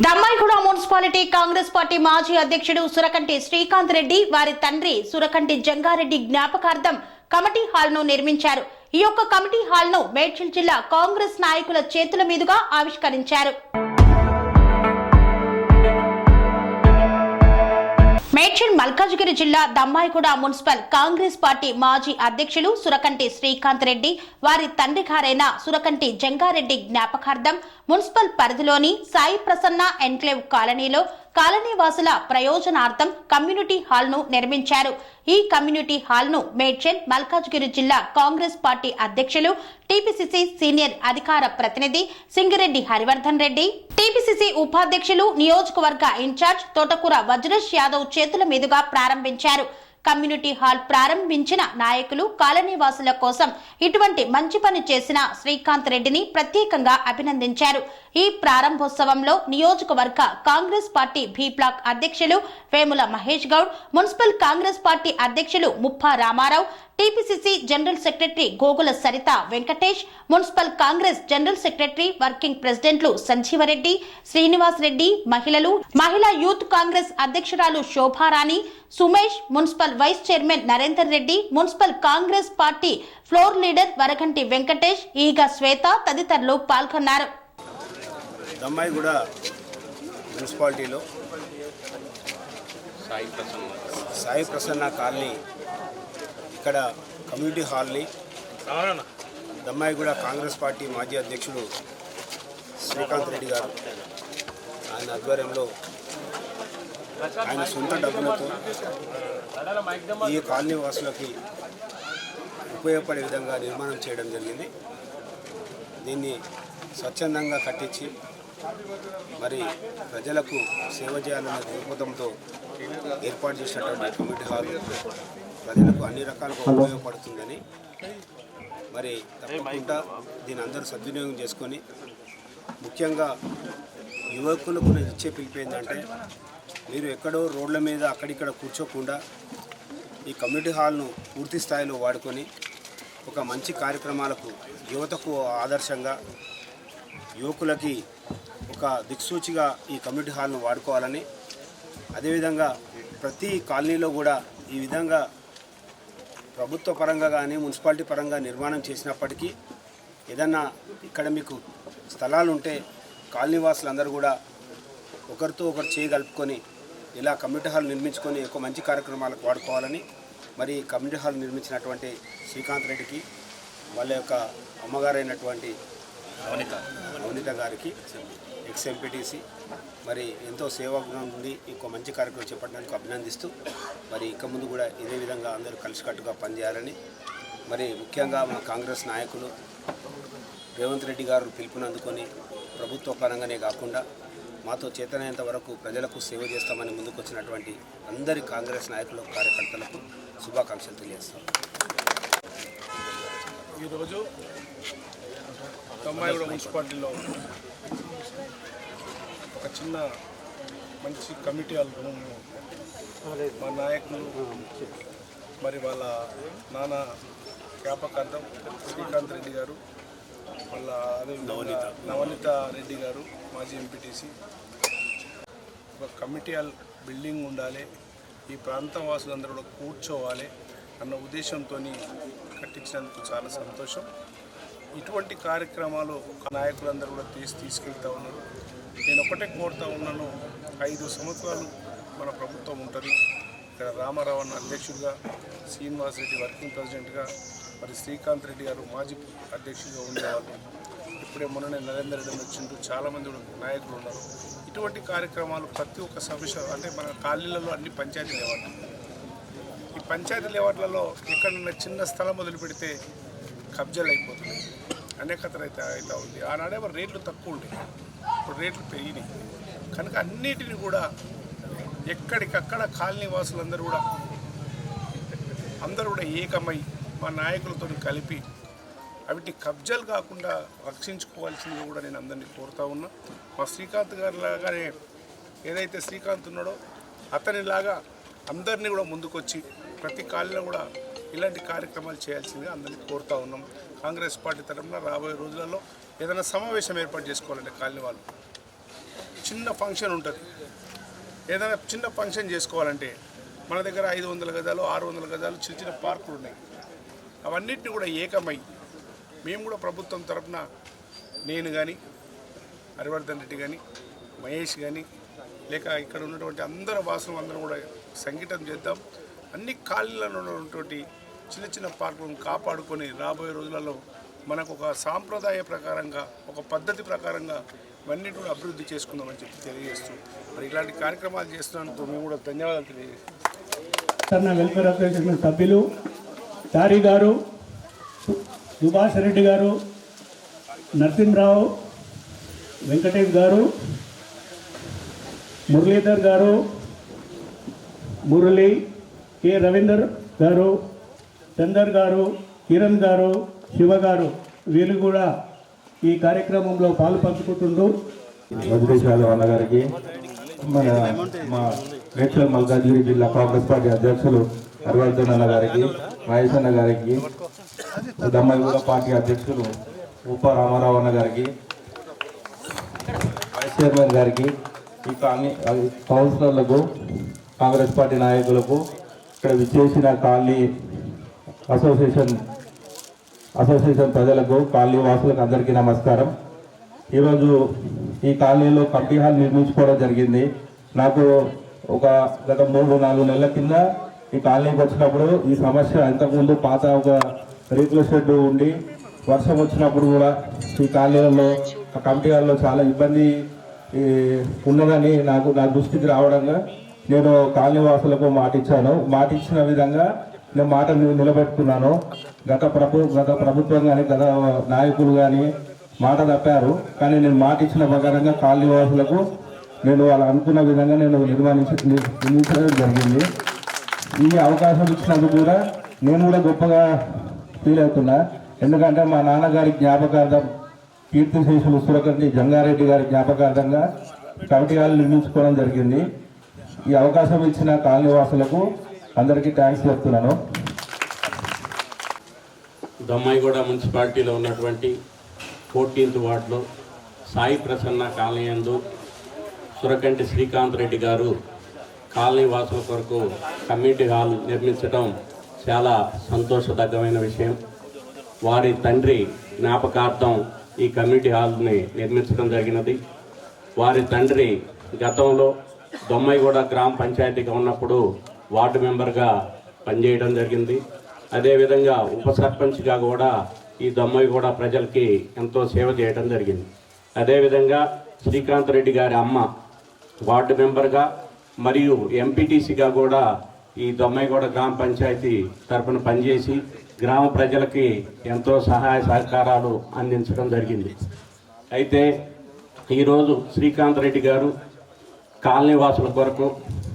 Dammaiguda municipality Congress party మాజీ అధ్యక్షుడు సురకంటి శ్రీకాంత్ రెడ్డి వారి తండ్రి సురకంటి జంగారెడ్డి జ్ఞాపకార్థం కమిటీ హాల్ ను నిర్మించారు. ఈ యొక్క కమిటీ హాల్ ను మేడ్చల్ జిల్లా కాంగ్రెస్ నాయకుల చేతుల మీదుగా ఆవిష్కరించారు. మేడ్చల్ మల్కాజ్గిరి జిల్లా దమ్మాయిగూడ మున్సిపల్ కాంగ్రెస్ పార్టీ మాజీ అధ్యక్షులు సురకంటి శ్రీకాంత్ రెడ్డి వారి తండ్రి గారైన సురకంటి జంగారెడ్డి జ్ఞాపకార్థం మున్సిపల్ పరిధిలోని సాయి ప్రసన్న ఎన్క్లేవ్ కాలనీలో కాలనీ వాసుల ప్రయోజనార్థం కమ్యూనిటీ హాల్ ను నిర్మించారు. ఈ కమ్యూనిటీ హాల్ ను మేడ్చల్ మల్కాజ్గిరి జిల్లా కాంగ్రెస్ పార్టీ అధ్యక్షులు టీపీసీసీ సీనియర్ అధికార ప్రతినిధి సింగిరెడ్డి హరివర్ధన్ రెడ్డి, టీపీసీసీ ఉపాధ్యక్షులు నియోజకవర్గ ఇన్ఛార్జ్ తోటకూర వజ్రేష్ యాదవ్ చేతుల మీదుగా ప్రారంభించారు. కమ్యూనిటీ హాల్ ప్రారంభించిన నాయకులు కాలనీ వాసుల కోసం ఇటువంటి మంచి పని చేసిన శ్రీకాంత్ రెడ్డిని ప్రత్యేకంగా అభినందించారు. ఈ ప్రారంభోత్సవంలో నియోజకవర్గ కాంగ్రెస్ పార్టీ బి బ్లాక్ అధ్యక్షులు వేముల మహేష్ గౌడ్, మున్సిపల్ కాంగ్రెస్ పార్టీ అధ్యక్షులు Muppa Ramarao, TPCC general secretary Gogula Saritha Venkatesh, municipal Congress general secretary working ప్రెసిడెంట్లు సంజీవరెడ్డి, శ్రీనివాస్ రెడ్డి, మహిళా యూత్ కాంగ్రెస్ అధ్యక్షురాలు Shobharani, Sumesh, municipal vice chairman Narender Reddy, municipal Congress party floor leader Varaganti Venkatesh, Eega Swetha తదితరులు పాల్గొన్నారు. దమ్మాయిగూడ మున్సిపాలిటీలో సాయి ప్రసన్న కాలనీ ఇక్కడ కమ్యూనిటీ హాల్ని దమ్మాయిగూడ కాంగ్రెస్ పార్టీ మాజీ అధ్యక్షుడు శ్రీకాంత్ రెడ్డి గారు ఆయన ఆధ్వర్యంలో ఆయన సొంత డబ్బులతో ఈ కాలనీ వాసులకి ఉపయోగపడే విధంగా నిర్మాణం చేయడం జరిగింది. దీన్ని స్వచ్ఛందంగా కట్టించి మరి ప్రజలకు సేవ చేయాలనే దృక్పథంతో ఏర్పాటు చేసినటువంటి కమ్యూనిటీ హాల్ ప్రజలకు అన్ని రకాలుగా ఉపయోగపడుతుందని మరి తప్పకుండా దీని అందరూ సద్వినియోగం చేసుకొని, ముఖ్యంగా యువకులకు నేను ఇచ్చే పిలుపు ఏంటంటే మీరు ఎక్కడో రోడ్ల మీద అక్కడిక్కడ కూర్చోకుండా ఈ కమ్యూనిటీ హాల్ను పూర్తి స్థాయిలో వాడుకొని ఒక మంచి కార్యక్రమాలకు యువతకు ఆదర్శంగా యువకులకి ఒక దిక్సూచిగా ఈ కమ్యూనిటీ హాల్ను వాడుకోవాలని, అదేవిధంగా ప్రతి కాలనీలో కూడా ఈ విధంగా ప్రభుత్వ పరంగా కానీ మున్సిపాలిటీ పరంగా నిర్మాణం చేసినప్పటికీ ఏదన్నా ఇక్కడ మీకు స్థలాలు ఉంటే కాలనీ వాసులందరూ కూడా ఒకరితో ఒకరు చేయగలుపుకొని ఇలా కమ్యూనిటీ హాల్ నిర్మించుకొని ఒక మంచి కార్యక్రమాలకు వాడుకోవాలని మరి కమ్యూనిటీ హాల్ నిర్మించినటువంటి శ్రీకాంత్ రెడ్డికి వాళ్ళ యొక్క అమ్మగారైనటువంటి అవనిత గారికి ఎక్స్ఎంపీటీసీ మరి ఎంతో సేవాగుణం నుండి ఇంకో మంచి కార్యక్రమం చేపట్టడానికి అభినందిస్తూ మరి ఇక ముందు కూడా ఇదే విధంగా అందరూ కలిసికట్టుగా పనిచేయాలని మరి ముఖ్యంగా మా కాంగ్రెస్ నాయకులు రేవంత్ రెడ్డి గారు పిలుపునందుకొని ప్రభుత్వ పరంగానే కాకుండా మాతో చేతనైనంత వరకు ప్రజలకు సేవ చేస్తామని ముందుకు వచ్చినటువంటి అందరి కాంగ్రెస్ నాయకులకు కార్యకర్తలకు శుభాకాంక్షలు తెలియజేస్తాం. ఈరోజు దమ్మాయిగూడ మున్సిపాలిటీలో ఒక చిన్న మంచి కమిటీ హాల్ మా నాయకులు మరి వాళ్ళ నాన్న జ్ఞాపకార్థం శ్రీకాంత్ రెడ్డి గారు, వాళ్ళ అదే నవనీత రెడ్డి గారు మాజీ ఎంపీటీసీ ఒక కమిటీ హాల్ బిల్డింగ్ ఉండాలి, ఈ ప్రాంతం వాసులందరూ కూడా కూర్చోవాలి అన్న ఉద్దేశంతో కట్టించినందుకు చాలా సంతోషం. ఇటువంటి కార్యక్రమాలు నాయకులందరూ కూడా తీసుకెళ్తూ ఉన్నారు. నేను ఒకటే కోరుతూ ఉన్నాను, 5 సంవత్సరాలు మన ప్రభుత్వం ఉంటుంది. ఇక్కడ రామారావు అన్న అధ్యక్షుడిగా, శ్రీనివాస్ రెడ్డి వర్కింగ్ ప్రెసిడెంట్గా, మరి శ్రీకాంత్ రెడ్డి గారు మాజీ అధ్యక్షుడిగా ఉండేవాళ్ళు. ఇప్పుడే మొన్ననే నరేందర్ రెడ్డి వచ్చింటూ చాలామంది నాయకులు ఉన్నారు. ఇటువంటి కార్యక్రమాలు ప్రతి ఒక్క సభ్య అంటే మన కాలనీలలో అన్ని పంచాయతీ లేవాట్లు, ఈ పంచాయతీ లేవాట్లలో ఎక్కడన్నా చిన్న స్థలం మొదలు పెడితే కబ్జాలు అయిపోతున్నాయి, అనేకతర అయితే ఉంది. ఆనాడేమో రేట్లు తక్కువ ఉంటాయి, ఇప్పుడు రేట్లు పెరిగినాయి కనుక అన్నిటిని కూడా ఎక్కడికక్కడ కాలనీ వాసులందరూ కూడా ఏకమై మా నాయకులతో కలిపి అవిటి కబ్జాలు కాకుండా రక్షించుకోవాల్సింది కూడా నేను అందరినీ కోరుతా ఉన్నా. మా శ్రీకాంత్ గారి లాగానే ఏదైతే శ్రీకాంత్ ఉన్నాడో అతనిలాగా అందరినీ కూడా ముందుకొచ్చి ప్రతి కాలనీలో కూడా ఇలాంటి కార్యక్రమాలు చేయాల్సిందిగా అందరినీ కోరుతా ఉన్నాం. కాంగ్రెస్ పార్టీ తరఫున రాబోయే రోజులలో ఏదైనా సమావేశం ఏర్పాటు చేసుకోవాలంటే కాలనీ వాళ్ళు చిన్న ఫంక్షన్ ఉంటుంది. ఏదైనా చిన్న ఫంక్షన్ చేసుకోవాలంటే మన దగ్గర 500 గజాలు 600 గజాలు చిన్న చిన్న పార్కులు ఉన్నాయి. అవన్నిటిని కూడా ఏకమై మేము కూడా ప్రభుత్వం తరఫున నేను కానీ హరివర్ధన్ రెడ్డి కానీ మహేష్ కానీ లేక ఇక్కడ ఉన్నటువంటి అందరు వాసులు అందరం కూడా సంఘటన చేద్దాం. అన్ని కాలనీలలో ఉన్నటువంటి చిన్న చిన్న పార్కులను కాపాడుకొని రాబోయే రోజులలో మనకు ఒక సాంప్రదాయ ప్రకారంగా ఒక పద్ధతి ప్రకారంగా ఇవన్నీ కూడా అభివృద్ధి చేసుకుందామని చెప్పి తెలియజేస్తూ మరి ఇలాంటి కార్యక్రమాలు చేస్తున్నందుకు మేము కూడా ధన్యవాదాలు తెలియజేస్తాం. వెల్ఫేర్ అసోసియేషన్ సభ్యులు చారి గారు, సుభాష్ రెడ్డి గారు, నరసింహరావు, వెంకటేష్ గారు, మురళీధర్ గారు, మురళి, కె రవీందర్ గారు, చందర్ గారు, కిరణ్ గారు, శివ గారు వీళ్ళు కూడా ఈ కార్యక్రమంలో పాలు పంచుకుంటుండ్రు. వజ్రేష్ యాదవ్ అన్న గారికి, మా మేడ్చల్ మల్కాజ్గిరి జిల్లా కాంగ్రెస్ పార్టీ అధ్యక్షులు హరివర్ధన్ అన్న గారికి, మహేష్ అన్న గారికి, దమ్మాయిగూడ పార్టీ అధ్యక్షులు ఉప రామారావు అన్న గారికి, వైస్ చైర్మన్ గారికి, ఈ కౌన్సిలర్లకు, కాంగ్రెస్ పార్టీ నాయకులకు, ఇక్కడ విచ్చేసిన కాలనీ అసోసియేషన్ ప్రజలకు, కాలనీ వాసులకు అందరికీ నమస్కారం. ఈరోజు ఈ కాలనీలో కమిటీ హాల్ నిర్మించుకోవడం జరిగింది. నాకు గత 3-4 నెలల కింద ఈ కాలనీకి వచ్చినప్పుడు ఈ సమస్య ఇంతకుముందు పాత ఒక రేకుల షెడ్ ఉండి వర్షం వచ్చినప్పుడు కూడా ఈ కాలనీలలో కమిటీ హాల్లో చాలా ఇబ్బంది ఉన్నదని నా దృష్టికి రావడంగా నేను కాలనీ వాసులకు మాటిచ్చిన విధంగా నేను మాట నిలబెట్టుకున్నాను. గత ప్రభుత్వం కానీ గత నాయకులు కానీ మాట తప్పారు, కానీ నేను మాట ఇచ్చిన ప్రకారంగా కాలనీ వాసులకు నేను వాళ్ళు అనుకున్న విధంగా నేను నిర్మించడం జరిగింది. ఈ అవకాశం ఇచ్చినందుకు కూడా నేను కూడా గొప్పగా ఫీల్ అవుతున్నా. ఎందుకంటే మా నాన్నగారి జ్ఞాపకార్థం, కీర్తిశేషులు సురకంటి జంగారెడ్డి గారి జ్ఞాపకార్థంగా కమిటీ హాల్ నిర్మించుకోవడం జరిగింది. ఈ అవకాశం ఇచ్చిన కాలనీ వాసులకు అందరికీ థ్యాంక్స్ చెప్తున్నాను. దమ్మాయిగూడ మున్సిపాలిటీలో ఉన్నటువంటి 14th వార్డులో సాయి ప్రసన్న కాలనీ యందు సురకంటి శ్రీకాంత్ రెడ్డి గారు కాలనీ వాసుల కొరకు కమ్యూనిటీ హాల్ నిర్మించడం చాలా సంతోషదగ్గమైన విషయం. వారి తండ్రి జ్ఞాపకార్థం ఈ కమ్యూనిటీ హాల్ని నిర్మించడం జరిగినది. వారి తండ్రి గతంలో దమ్మాయిగూడ గ్రామ పంచాయతీగా ఉన్నప్పుడు వార్డు మెంబర్గా పనిచేయడం జరిగింది. అదేవిధంగా ఉప సర్పంచ్గా కూడా ఈ దమ్మాయిగూడ ప్రజలకి ఎంతో సేవ చేయడం జరిగింది. అదేవిధంగా శ్రీకాంత్ రెడ్డి గారి అమ్మ వార్డు మెంబర్గా మరియు ఎంపీటీసీగా కూడా ఈ దమ్మాయిగూడ గ్రామ పంచాయతీ తరఫున పనిచేసి గ్రామ ప్రజలకి ఎంతో సహాయ సహకారాలు అందించడం జరిగింది. అయితే ఈరోజు శ్రీకాంత్ రెడ్డి గారు కాలనీ వాసుల కొరకు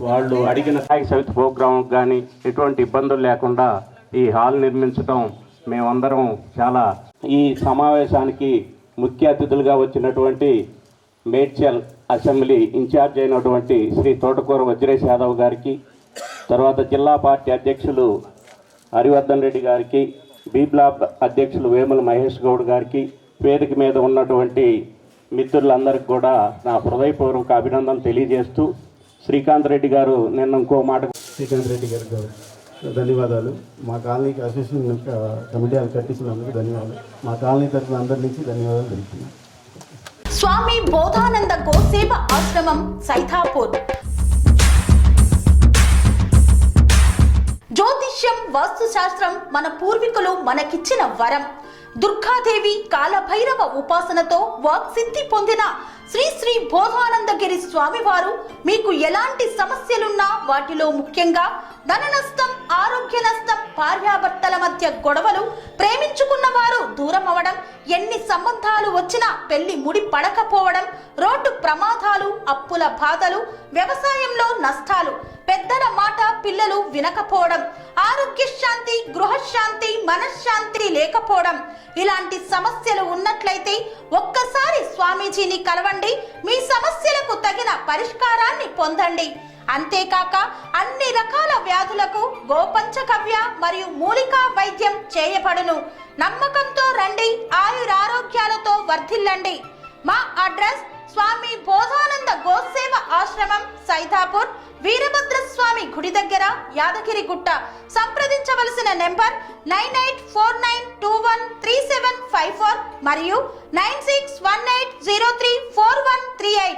వాళ్ళు అడిగిన స్థాయి సమితి ప్రోగ్రాం కానీ ఎటువంటి ఇబ్బందులు లేకుండా ఈ హాల్ నిర్మించడం మేమందరం చాలా ఈ సమావేశానికి ముఖ్య అతిథులుగా వచ్చినటువంటి మేడ్చల్ అసెంబ్లీ ఇన్ఛార్జ్ అయినటువంటి శ్రీ తోటకూర వజ్రేష్ యాదవ్ గారికి, తర్వాత జిల్లా పార్టీ అధ్యక్షులు హరివర్ధన్ రెడ్డి గారికి, బి బ్లాక్ అధ్యక్షులు వేముల మహేష్ గౌడ్ గారికి, వేదిక మీద ఉన్నటువంటి మిత్రులందరికీ కూడా నా హృదయపూర్వక అభినందన తెలియజేస్తూ, శ్రీకాంత్ రెడ్డి గారు నిన్న ఇంకో మాట. శ్రీకాంత్ రెడ్డి గారికి ధన్యవాదాలు. మా కాలనీకి అసోసియేషన్ కమిటీ కట్టించినందుకు ధన్యవాదాలు. మా కాలనీ తరఫున అందరి నుంచి ధన్యవాదాలు తెలుపుతున్నాను. స్వామి బోధానంద గోసేవ ఆశ్రమం సైథాపూర్. జ్యోతిష్యం, వాస్తుశాస్త్రం మన పూర్వీకులు మనకిచ్చిన వరం. దుర్గాదేవి, కాలభైరవ ఉపాసనతో వాక్సిద్ధి పొందిన శ్రీ శ్రీ బోధానందగిరి స్వామివారు మీకు ఎలాంటి సమస్యలున్నా, వాటిలో ముఖ్యంగా ధన నష్టం, ఆరోగ్య నష్టం, భార్యాభర్తల మధ్య గొడవలు, ప్రేమించుకున్న వారు దూరం అవడం, ఎన్ని సంబంధాలు వచ్చినా పెళ్లి ముడి పడకపోవడం, రోడ్డు ప్రమాదాలు, అప్పుల బాధలు, వ్యవసాయంలో నష్టాలు, పెద్దల మాట పిల్లలు వినకపోవడం, ఆరోగ్య శాంతి, గృహశాంతి, మనశ్శాంతి లేకపోవడం, ఇలాంటి సమస్యలు ఉన్నట్లయితే ఒక్కసారి స్వామీజీని కలవండి. మీ సమస్యలకు తగిన పరిష్కారాన్ని పొందండి. అంతేకాక అన్ని రకాల వ్యాధులకు గోపంచకవ్య మరియు మూలికా వైద్యం చేయబడును. నమ్మకంతో రండి, ఆయురారోగ్యాలతో వర్ధిల్లండి. మా అడ్రస్ స్వామి బోధానంద గోసేవ ఆశ్రమం, సైతాపూర్, వీరభద్రస్వామి గుడి దగ్గర, యాదగిరిగుట్ట. సంప్రదించవలసిన నెంబర్ 9849213754 మరియు 9618034138.